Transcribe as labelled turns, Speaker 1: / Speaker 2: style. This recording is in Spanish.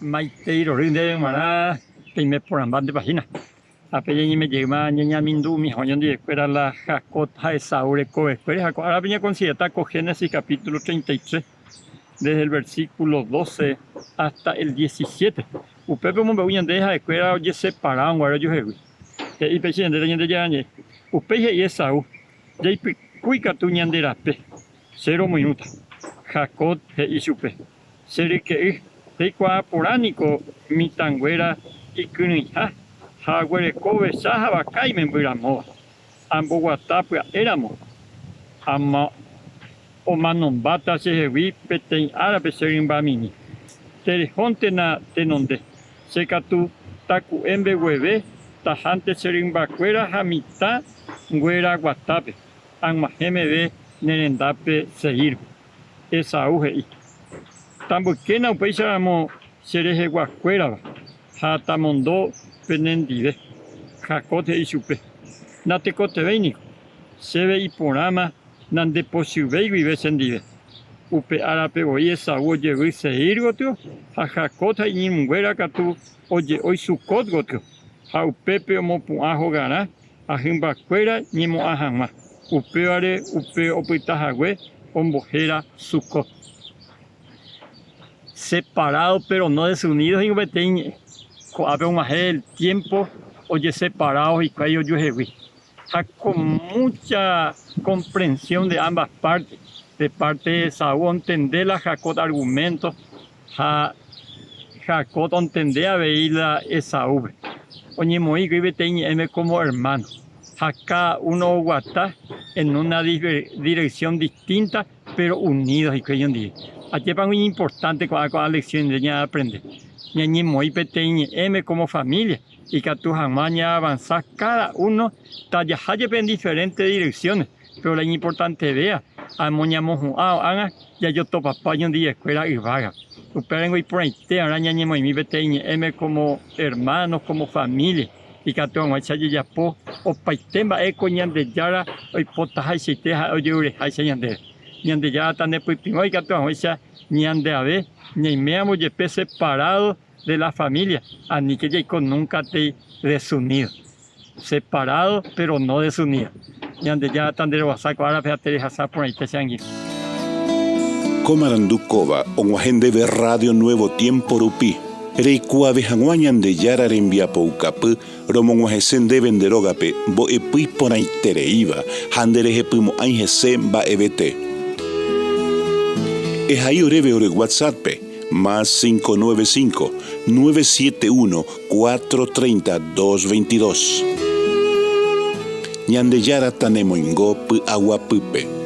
Speaker 1: Maiteiro rinde mara que me por ambas de página. Apenas me llega ñaña mindu mi joñón de escuela la jacota de Saúl escuela. Ahora venía con Génesis capítulo 33 desde el versículo 12 hasta el 17. Upepe mo beuñan deja escuela oye separado guaro yo hewi. Y peche de ñande yañe. Upeje y Saúl. Ya y cuica tu ñanderape. 0 minutos. Jacot e isupe. Sere que Teikua poránico mitanguera y kunija. Jaguere kobe saja bakai membiramo. Ambo guatapia éramos. Ama o manombata se hewi peten árabe serin bamini. Telejonte na tenonde. Sekatu taku embe hueve. Tajante serin bacuera jamita nguera guatape. Angmahemebe nerendape seir. Esa uge. Tambuquena upeisaramo sereje guacuera. Jatamondo penendive. Jacote y supe. Natecote veinico. Sebe y porama nande posible vive sendive. Upe arape oye esa oye vise irgotio. Ja jacota y munguera catu oye hoy su cotgotio. Ja upepe omo puajo gana. A jimbacuera ni mo ajama. Upeare upe opitajagüe ombojera su cot. Separados pero no desunidos y beteñ el tiempo oye separados y cuello yo con mucha comprensión de ambas partes, de parte de Saúl entender la Jacob argumentos, Jacob entender a ver la Esaú oye muy que beteñ como hermano acá uno guata en una dirección distinta pero unidos y cuello un día. Aquí es muy importante con la lección de ya aprender. Ñañi muy pequeño, como familia, y que tu jamaña avanzar cada uno, talla en diferentes direcciones, pero lo importante vea, a moñamos ya yo to papá y un día escuela y vaga. Uperen y por ahí te ahora ñañi muy pequeño, como hermanos, como familia, y que tu jamaña ya po, o paitemba coñan de yara, o potaja y siteja, o yure, hay señande. Ñande ya tan de putimo y que tu jamaña ñande a ver, ni meamos de pez separado de la familia, a ni que ya nunca te desunido, separado pero no desunido. Ñande ya tan de wasaco ahora fíjate de hasar por ahí te sangui.
Speaker 2: Comarandukova, onguajende de Radio Nuevo Tiempo Rupi. Reikua vejanguañan de yara rembia poucapu, romonguajesen de venderogape, bo epui por ahí tereiva, handereje pumo aingese ba ebete. Es ahí oreve ore WhatsApp, más 595-971-430-222. Ñande yara tanemoingo pu agua pupe.